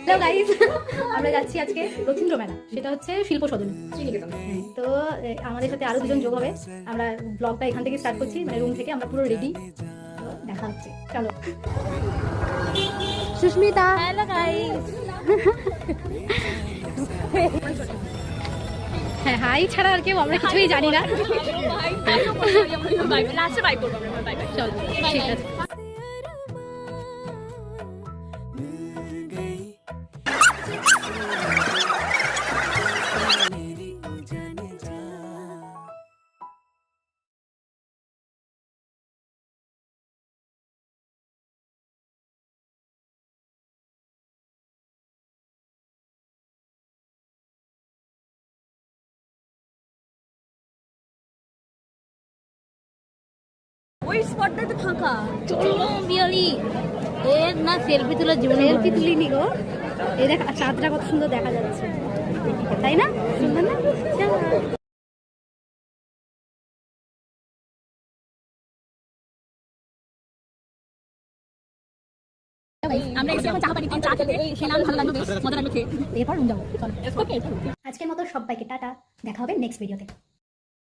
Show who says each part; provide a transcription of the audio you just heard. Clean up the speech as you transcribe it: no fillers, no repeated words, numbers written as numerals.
Speaker 1: Hello guys, আমরা যাচ্ছি আজকে রথীন্দ্র মেলা, সেটা হচ্ছে শিল্প সদন। তো আমাদের সাথে আরো দুজন যোগ হবে। আমরা ব্লগটা এখান থেকে স্টার্ট করছি, মানে রুম থেকে। আমরা পুরো রেডি, দেখা হচ্ছে, চলো। Susmita, hello guys. হ্যাঁ, হাই ছাড়া আর কেউ আমরা কিছুই জানি না। চল, ঠিক আছে।
Speaker 2: ওই স্পটটাই তো ফাঁকা।
Speaker 1: চলো বিয়ালি, এর না সেলফি তোলার জীবনে সেলফি তুলিনি গো। এই দেখ চাঁদটা কত সুন্দর দেখা যাচ্ছে, তাই না? সুন্দর না?
Speaker 2: আমরা এসে এখন চা পানি চা খেতে খেলাম, ভালো লাগলো, বেশ মজা লাগলো খেয়ে।
Speaker 1: এরপর রুম যাবো। আজকের মতো সবাইকে টাটা, দেখা হবে নেক্সট ভিডিওতে।